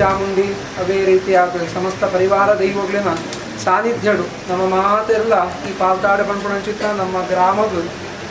ಚಾಮುಂಡಿ ಅದೇ ರೀತಿಯಾದ ಸಮಸ್ತ ಪರಿವಾರ ದೈವಗಳಿನ ಸಾನ್ನಿಧ್ಯಗಳು ನಮ್ಮ ಮಾತೆಲ್ಲ ಈ ಪಾಲ್ತಾಡ ಬಂದ್ಕೊಂಡಂಚಿತ್ತ ನಮ್ಮ ಗ್ರಾಮಗಳು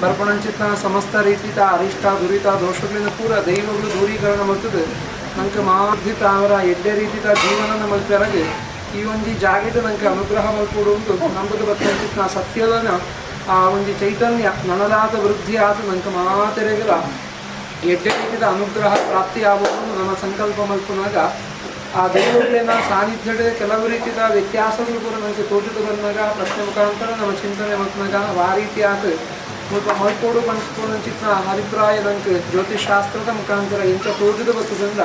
ಬರ್ಕೊಂಡಂಚಿತ್ತ ಸಮಸ್ತ ರೀತಿಯ ಅರಿಷ್ಟ ದುರಿತ ದೋಷಗಳಿಂದ ಪೂರ ದೈವಗಳು ದೂರೀಕರಣ ಮಾಡ್ತದೆ ನಂಗೆ ಮಾಧ್ಯತ ಅವರ ಎಡ್ಡೆ ರೀತಿಯ ಜೀವನ ಮಲ್ಪೆರಗೆ ಈ ಒಂದು ಜಾಗದ ನಂಗೆ ಅನುಗ್ರಹ ಮಲ್ಕೊಡುವುದು ನಂಬುದು ಬರ್ತಂಚಿತ್ತ ಸತ್ಯದ ಆ ಒಂದು ಚೈತನ್ಯ ನನದಾದ ವೃದ್ಧಿ ಆದ ನಂಗೆ ಮಾತೆರೆಗಲ ಎಡ್ಡೆ ರೀತಿಯ ಅನುಗ್ರಹ ಪ್ರಾಪ್ತಿಯಾಗುವುದು ನನ್ನ ಸಂಕಲ್ಪ ಮಲ್ಪನಾಗ ಆ ದೈವಗಳೇನ ಸಾನ್ನಿಧ್ಯದ ಕೆಲವು ರೀತಿಯ ವ್ಯತ್ಯಾಸಗಳು ಕೂಡ ನನಗೆ ತೋಟದ ಬಂದಾಗ ಪ್ರಶ್ನೆ ಮುಖಾಂತರ ನಮ್ಮ ಚಿಂತನೆ ಮಲ್ಪನಾಗ ಆ ರೀತಿಯಾದ ಸ್ವಲ್ಪ ಮಲ್ಕೋಡು ಬಂದ್ಕೊಂಡಂಚಿತ್ತ ಅಭಿಪ್ರಾಯ ನಂಗೆ ಜ್ಯೋತಿಷಾಸ್ತ್ರದ ಮುಖಾಂತರ ಎಂಥ ತೋಟದ ಬರ್ತದಿಂದ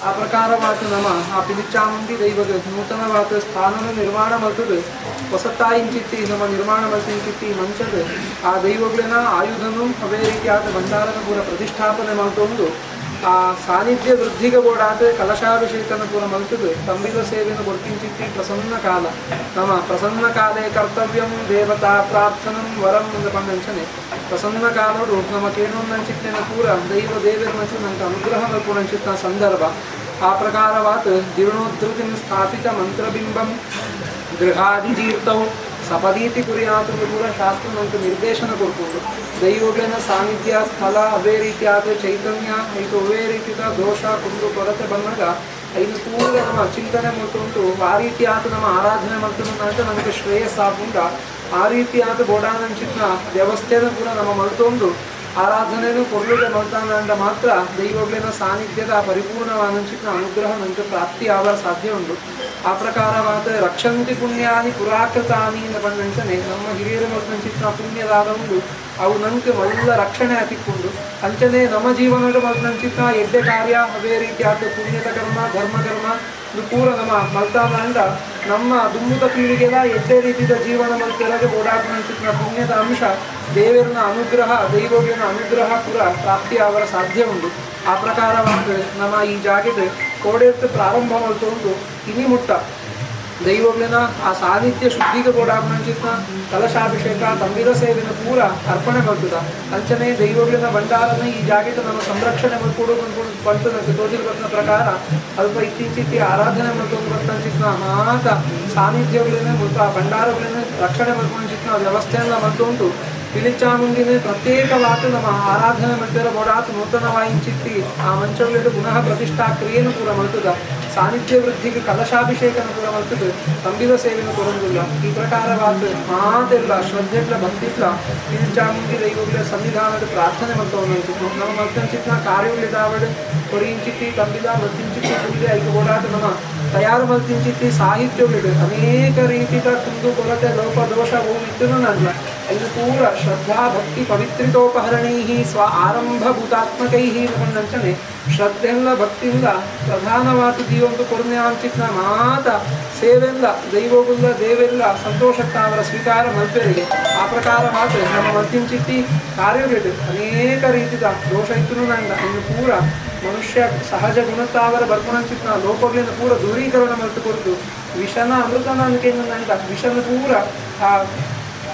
ಆ ಪ್ರಕಾರವಾದ ನಮ್ಮ ಆ ಪಿಲಿಚಾಮುಂಡಿ ದೈವದ ನೂತನವಾದ ಸ್ಥಾನನ ನಿರ್ಮಾಣ ಮಾಡ್ತದೆ ಹೊಸತಾಯಿಂಚಿತ್ತಿ ನಮ್ಮ ನಿರ್ಮಾಣ ಮಾಡ್ತಿಂಚಿತ್ತಿ ಮಂಚದ ಆ ದೈವಗಳೇನ ಆಯುಧನು ಅದೇ ರೀತಿಯಾದ ಭಂಡಾರನ ಪೂರ ಪ್ರತಿಷ್ಠಾಪನೆ ಮಾಡ್ಕೊಂಡು ಆ ಸಾನ್ನಿಧ್ಯ ವೃದ್ಧಿಗೆ ಓಡಾದ ಕಲಶಾಭಿಷೇಕನ ಪೂರ ಮಲ್ತದೆ ತಂಬಿದ ಸೇವೆಯನ್ನು ಬರ್ತಿಂಚಿತ್ತಿ ಪ್ರಸನ್ನ ಕಾಲ ನಮ್ಮ ಪ್ರಸನ್ನ ಕಾಲೇ ಕರ್ತವ್ಯಂ ದೇವತಾ ಪ್ರಾರ್ಥನಂ ವರಂ ಅಂತ ಪಂಚನೆ ಪ್ರಸನ್ನ ಕಾಲರು ನಮ್ಮ ಕೇಳೋನ್ಚಿತ್ತಿನ ಪೂರ ದೈವ ದೇವರ ಮಂಚು ನಂಗೆ ಅನುಗ್ರಹ ಮಲ್ಕೊಂಡಂಚಿತ್ತ ಸಂದರ್ಭ ಆ ಪ್ರಕಾರವಾದ ಜೀರ್ಣೋದ್ಧೃತಿಂ ಸ್ಥಾಪಿತ ಮಂತ್ರಬಿಂಬಂ ಗೃಹಾದಿತೀರ್ಥವು ಸಪದೀತಿ ಕುರಿಯಾತು ಕೂಡ ಶಾಸ್ತ್ರ ನಂಗೆ ನಿರ್ದೇಶನ ಕೊಡ್ಕೊಂಡು ದೈವಗಳನ್ನ ಸಾನ್ನಿಧ್ಯ ಸ್ಥಳ ಅವೇ ರೀತಿಯಾದ ಚೈತನ್ಯ ಇದು ಅವೇ ರೀತಿಯ ದೋಷ ಕುಂದು ಕೊರತೆ ಬಂದಾಗ ಇದು ಪೂರ ನಮ್ಮ ಚಿಂತನೆ ಮಾಡ್ಕೊಂಡು ಆ ರೀತಿಯಾದ ನಮ್ಮ ಆರಾಧನೆ ಮಾಡ್ಕೊಂಡು ಅಂತ ನಮಗೆ ಶ್ರೇಯಸ್ಸಾಗುಂಡ ಆ ರೀತಿಯಾದ ಬೋಡಾನಂಚಿತ್ನ ವ್ಯವಸ್ಥೆನೂ ಕೂಡ ನಮ್ಮ ಮಲ್ತೊಂದು ಆರಾಧನೆಯೂ ಕೊರಳಿಗೆ ಮಲ್ತಾಂಡ ಮಾತ್ರ ದೈವಗಳನ್ನ ಸಾನ್ನಿಧ್ಯದ ಪರಿಪೂರ್ಣವಾದಂಚಿತ್ನ ಅನುಗ್ರಹ ನಂಗೆ ಪ್ರಾಪ್ತಿ ಆಗ ಸಾಧ್ಯ ಉಂಟು ಆ ಪ್ರಕಾರವಾದ ರಕ್ಷಂತಿ ಪುಣ್ಯಾನಿ ಪುರಾಕೃತಾನಿ ಅಂತ ಬಂದಂಚನೆ ನಮ್ಮ ಹಿರಿಯರು ಮಲ್ತಂಚಿತ್ನ ಪುಣ್ಯದಾದ ಉಂಟು ಅವು ನಂಗೆ ಮೊದಲ ರಕ್ಷಣೆ ಹಾಕಿಕೊಂಡು ಅಂಚನೆ ನಮ್ಮ ಜೀವನದ ಮಲ್ತಂಚಿತ್ನ ಎಡ್ಡೆ ಕಾರ್ಯ ಅದೇ ರೀತಿಯಾದ ಪುಣ್ಯದ ಕರ್ಮ ಧರ್ಮಕರ್ಮ ಇದು ಪೂರ ನಮ್ಮ ಮಲ್ತಾಂಡ ನಮ್ಮ ದುಮ್ಮುದ ಪೀಳಿಗೆಲ್ಲ ಎಡ್ಡೆ ರೀತಿಯ ಜೀವನ ಮಲ್ತೆರಗೆ ಓಡಾಟಂಚಿತ್ನ ಪುಣ್ಯದ ಅಂಶ ದೇವರನ ಅನುಗ್ರಹ ದೈವಗಳ ಅನುಗ್ರಹ ಪೂರ ಪ್ರಾಪ್ತಿ ಅವರ ಸಾಧ್ಯ ಉಂಟು ಆ ಪ್ರಕಾರವಾದ ನಮ್ಮ ಈ ಜಾಗದ ಕೋಡೆತ್ತು ಪ್ರಾರಂಭ ಮಾಡ್ಕೊಂಡು ಇನಿ ಮುಟ್ಟ ದೈವಗಳನ್ನ ಆ ಸಾನ್ನಿಧ್ಯ ಶುದ್ಧಿಗೆ ಓಡಾಟಂಚಿತ್ನ ಕಲಶಾಭಿಷೇಕ ತಂಬಿರ ಸೇವೆನ ಪೂರ ಅರ್ಪಣೆ ಮಾಡ್ತದ ಅಂಚನೆ ದೈವಗಳನ್ನ ಭಂಡಾರನ ಈ ಜಾಗದ ನಮ್ಮ ಸಂರಕ್ಷಣೆ ಮಾಡ್ಕೊಡು ಬಂತದಂತೆ ತೋಜಿನ ಪ್ರಕಾರ ಅಲ್ಪ ಇತ್ತೀಚಿತ್ತಿ ಆರಾಧನೆ ಮಾಡ್ಕೊಂಡು ಬರ್ತಂಚಿತ್ನ ಮಾತ ಸಾನ್ನಿಧ್ಯಗಳನ್ನ ಮತ್ತು ಆ ಭಂಡಾರಗಳನ್ನ ರಕ್ಷಣೆ ಮಾಡ್ಕೊಂಡಂಚಿತ್ನ ವ್ಯವಸ್ಥೆಯನ್ನ ಮಾಡ್ಕೊಂಡು ಪಿಲಿಚಾಮುಂಡಿನ ಪ್ರತ್ಯೇಕವಾದ ನಮ್ಮ ಆರಾಧನೆ ಮಾಡ್ತಿರೋ ಬೋಡಾತು ನೂತನವಾಯಿಂಚಿತ್ತಿ ಆ ಮಂಚಗಳಿಗೆ ಪುನಃ ಪ್ರತಿಷ್ಠಾ ಕ್ರಿಯೆಯನ್ನು ಕೂಡ ಮಾಡ್ತದ ಸಾನ್ನಿಧ್ಯ ವೃದ್ಧಿಗೆ ಕಲಶಾಭಿಷೇಕನ ಕೂಡ ಮಾಡ್ತದೆ ತಂಬಿದ ಸೇವೆಯನ್ನು ಕೊಡೋದಿಲ್ಲ ಈ ಪ್ರಕಾರವಾದ ಮಾತೆಲ್ಲ ಶ್ರದ್ಧೆಲ್ಲ ಭಕ್ತಿಲ್ಲ ಪಿಲಿಚಾಮುಂಡಿ ದೈವಗಳ ಸನ್ನಿಧಾನದ ಪ್ರಾರ್ಥನೆ ಮಾಡ್ತವನ್ನಂಚಿತ್ತು ನಮ್ಮ ಮಲ್ತಂಚಿತ್ನ ಕಾರ್ಯಗಳಿದಾವಡೆ ಕೊರಿಯಿಂಚಿತ್ತಿ ತಂಬಿದ ಮಲ್ತಿಂಚಿತ್ತಿ ಪೂಜೆ ಐದು ಬೋಡಾತು ನಮ್ಮ ತಯಾರು ಮಲ್ತಿಂಚಿತ್ತಿ ಸಾಹಿತ್ಯಗಳಿದೆ ಅನೇಕ ರೀತಿಯ ಕುಂದು ಕೊರತೆ ಲೋಪ ದೋಷ ಇತ್ತು ನನ್ನ ಇದು ಪೂರ ಶ್ರದ್ಧಾ ಭಕ್ತಿ ಪವಿತ್ರಿತೋಪಹರಣೈ ಸ್ವ ಆರಂಭಭೂತಾತ್ಮಕೈ ಅಂಚನೆ ಶ್ರದ್ಧೆಲ್ಲ ಭಕ್ತಿಯಿಂದ ಪ್ರಧಾನವಾದ ಒಂದು ಕೊರನೆ ಅಂಚಿತ್ನ ಮಾತ ಸೇವೆಲ್ಲ ದೈವಗುಲ್ಲ ದೇವೆಲ್ಲ ಸಂತೋಷಕ್ಕ ಅವರ ಸ್ವೀಕಾರ ಮಲ್ಪೆರಿಗೆ ಆ ಪ್ರಕಾರ ಮಾತ್ರ ನಮ್ಮ ಮಲ್ತಿಂಚಿತ್ತಿ ಕಾರ್ಯಗಳು ಅನೇಕ ರೀತಿಯ ದೋಷ ಇತ್ತು ನಂಗ ಇನ್ನು ಪೂರ ಮನುಷ್ಯ ಸಹಜ ಗುಣತಾವರ ಬರ್ಕೊಂಡಂಚಿತ್ನ ಲೋಪಗಳಿಂದ ಪೂರ ದೂರೀಕರಣ ಮಲ್ತು ಕೊಡ್ತು ವಿಷನ ಅಮೃತನ ಅನ್ಕೇಂದ್ರ ನಂಗ ವಿಷನ ಪೂರ ಆ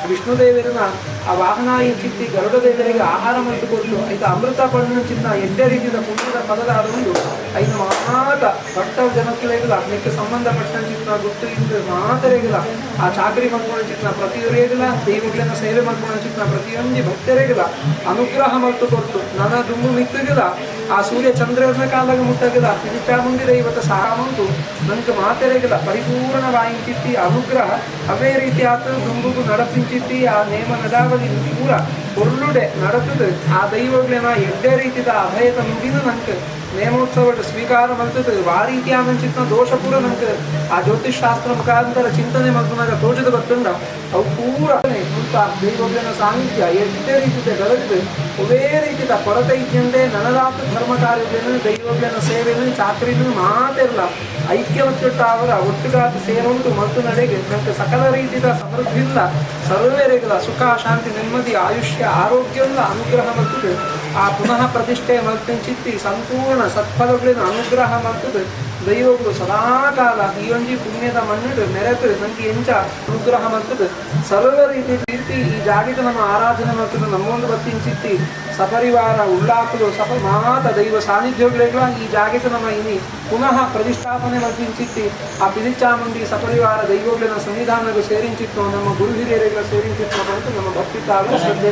ವಿಷ್ಣುದೇವರನ್ನ ಆ ವಾಹನ ಚಿತ್ತಿ ಗರುಡ ದೇವರಿಗೆ ಆಹಾರ ಮತ್ತು ಕೊಟ್ಟು ಐದು ಅಮೃತ ಪಡೆದ ಚಿನ್ನ ಎಡ್ಡೆ ರೀತಿಯ ಪುಣ್ಯದ ಪದದ ಒಂದು ಐದು ಮಾತ ಭಕ್ತ ಜನಕ್ಕಳೆಗಿಲ್ಲ ಅದಕ್ಕೆ ಸಂಬಂಧಪಟ್ಟ ಚಿನ್ನ ಗೊತ್ತು ಇಂದು ಮಾತರೆಗಿಲ್ಲ ಆ ಚಾಕರಿ ಮಾಡ್ಕೊಂಡ ಚಿನ್ನ ಪ್ರತಿಯೊರೆಗಿಲ್ಲ ದೈವಗಳನ್ನ ಸೇವೆ ಮಾಡ್ಕೊಂಡ ಚಿನ್ನ ಪ್ರತಿಯೊಂದು ಭಕ್ತರಿಗಿಲ್ಲ ಅನುಗ್ರಹ ಮತ್ತು ಕೊಟ್ಟು ನನ್ನ ದುಂಬು ಮಿತ್ತಗಿಲ್ಲ ಆ ಸೂರ್ಯ ಚಂದ್ರನ ಕಾಲಾಗ ಮುಟ್ಟಾಗಿಲ್ಲ ಪಿಲಿಚಾಮುಂಡಿ ದೈವತ ಸಾರಾಮಂತು ನನಗೆ ಮಾತೆರೆಗಿಲ್ಲ ಪರಿಪೂರ್ಣವಾಯಿಂಚಿತ್ತಿ ಅನುಗ್ರಹ ಅವೇ ರೀತಿಯಾದ ದುಂಬುಗೂ ನಡಪಿಂಚಿತ್ತಿ ಆ ನೇಮ ನಡಾವಳಿ ಪೂರ ಒಳ್ಳುಡೆ ನಡತದೆ ಆ ದೈವಗಳನ್ನ ಎಡ್ಡೆ ರೀತಿಯ ಅಭಯದ ನುಡಿನ ನಂಗೆ ನೇಮೋತ್ಸವದ ಸ್ವೀಕಾರ ಮಾಡ್ತದೆ ಆ ರೀತಿಯ ಚಿನ್ನ ದೋಷ ಪೂರ ನಂಗೆ ಆ ಜ್ಯೋತಿಷಾಸ್ತ್ರ ಮುಖಾಂತರ ಚಿಂತನೆ ಮಾಡ್ಕೊಂಡಾಗ ತೋಚದ ಬರ್ತಂಡ ಅವು ಪೂರ ಮುಂತ ದೈವಗಳನ್ನ ಸಾನ್ನಿಧ್ಯ ಎಡ್ಡೆ ರೀತಿಯ ಬೆಳಗ್ಗೆ ಒವೇ ರೀತಿಯ ಕೊರತೆ ಇದ್ದಂತೆ ನನದಾತ ಧರ್ಮ ಕಾರ್ಯಗಳನ್ನು ದೈವಗಳನ್ನ ಸೇವೆಯನ್ನು ಚಾಕರಿನೂ ಮಾತಿರಲ್ಲ ಐಕ್ಯವಚ್ಚಿಟ್ಟ ಅವರ ಒಟ್ಟುಗಾತ ಸೇರುಂಟು ಮತ್ತು ನಡೆಗೆ ನಮಗೆ ಸಕಲ ರೀತಿಯ ಸಮೃದ್ಧಿ ಇಲ್ಲ ಸರ್ವೇರಿಗಿಲ್ಲ ಸುಖ ಶಾಂತಿ ನೆಮ್ಮದಿ ಆಯುಷ್ಯ ಆರೋಗ್ಯದ ಅನುಗ್ರಹ ಮಾಡ್ತದೆ ಆ ಪುನಃ ಪ್ರತಿಷ್ಠೆ ಮಲ್ತಿಂಚಿತ್ತಿ ಸಂಪೂರ್ಣ ಸತ್ಫಲಗಳಿಂದ ಅನುಗ್ರಹ ಮಾಡ್ತದೆ ದೈವಗಳು ಸದಾಕಾಲ ಈ ಒಂದು ಪುಣ್ಯದ ಮಣ್ಣಿಡು ನೆರೆತು ನನಗೆ ಎಂಚ ಅನುಗ್ರಹ ಮಾಡ್ತದೆ ಸರ್ವ ರೀತಿ ಈ ಜಾಗದ ನಮ್ಮ ಆರಾಧನೆ ಮಾಡ್ತದೆ ನಮ್ಮೊಂದು ಬತ್ತಿಂಚಿತ್ತಿ ಸಪರಿವಾರ ಉಳ್ಳಾಕಲು ಮಾತ ದೈವ ಸಾನ್ನಿಧ್ಯಗಳ ಈ ಜಾಗಕ್ಕೆ ನಮ್ಮ ಇನಿ ಪುನಃ ಪ್ರತಿಷ್ಠಾಪನೆ ಮರ್ಪಿಂಚಿತ್ತಿ ಆ ಪಿಲಿಚಾಮುಂಡಿ ಸಪರಿವಾರ ದೈವಗಳ ಸನ್ನಿಧಾನಗಳು ಸೇರಿಂಚಿತ್ತು ನಮ್ಮ ಗುರು ಹಿರಿಯರುಗಳ ಸೇರಿಂಚಿತ್ತು ಅಂತ ನಮ್ಮ ಭಕ್ತಿ ತಾಳು ಶ್ರದ್ಧೆ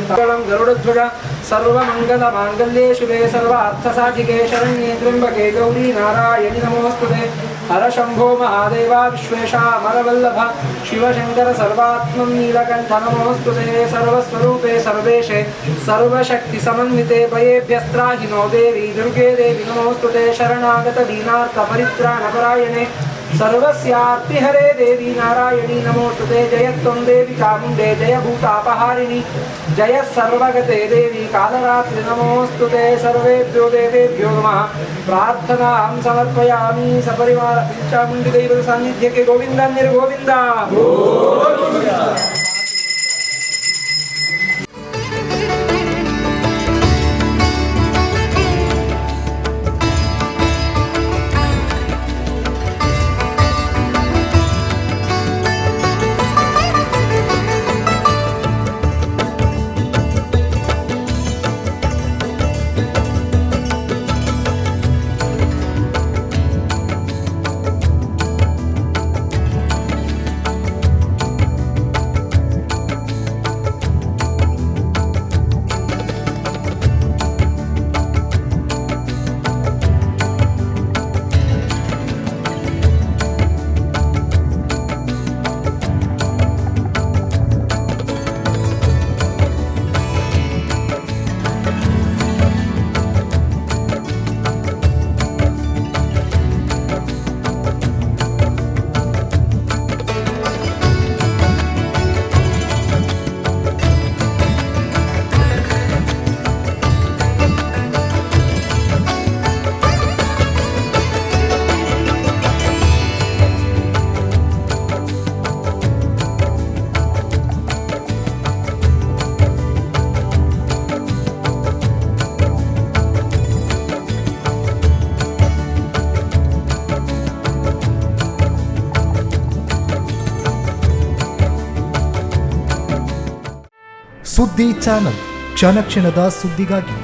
ಗರುಡಧ್ವಜ ಸರ್ವ ಮಂಗಲ ಮಾಂಗಲ್ಯೇ ಶುಭೆ ಸರ್ವ ಅರ್ಥಸಾಧಿಕೆ ಶರಣ್ಯೇ ತ್ರ್ಯಂಬಕೆ ಗೌರಿ ನಾರಾಯಣಿ ನಮೋಸ್ತುತೆ ಹರ ಶಂಭೋ ಮಹಾದೇವ ವಿಶ್ವೇಶ ಅಮರವಲ್ಲಭ ಶಿವಶಂಕರ ಸರ್ವಾತ್ಮಂ ನೀಲಕಂಠ ನಮೋಸ್ತುತೆ ಸರ್ವಸ್ವರೂಪೇ ಸರ್ವೇಶೇ ಸರ್ವಶಕ್ತಿ ಸಮನ್ವಿತೆ ಭಯೇಭ್ಯಸ್ತ್ರಾಹಿ ನೋ ದೇವಿ ದುರ್ಗೆ ದೇವಿ ನಮೋಸ್ತುತೆ ಶರಣಾಗತ ದೀನಾರ್ಥ ಪರಿತ್ರಾಣ ಪರಾಯಣೆ ಸರ್ವಸ್ಯಾರ್ತಿ ಹರೇ ದೇವಿ ನಾರಾಯಣಿ ನಮೋಸ್ತುತೆ ಜಯತ್ವಂ ದೇವಿ ಚಾಮುಂಡೇ ಜಯ ಭೂತಾಪಹಾರಿಣಿ ಜಯ ಸರ್ವಗತೆ ದೇವಿ ಕಾಲರಾತ್ರಿ ನಮೋಸ್ತುತೆ ಸರ್ವೇಭ್ಯೋ ದೇವೇಭ್ಯೋ ನಮಃ ಪ್ರಾರ್ಥನಾಂ ಸಮರ್ಪಯಾಮಿ ಸಪರಿವಾರ ಚಾಮುಂಡಿ ದೈವದ ಸಾನ್ನಿಧ್ಯಕ್ಕೆ ಗೋವಿಂದ ನಿರ್ಗೋವಿಂದ. ಸುದ್ದಿ ಚಾನಲ್ ಕ್ಷಣ ಕ್ಷಣದ ಸುದ್ದಿಗಾಗಿ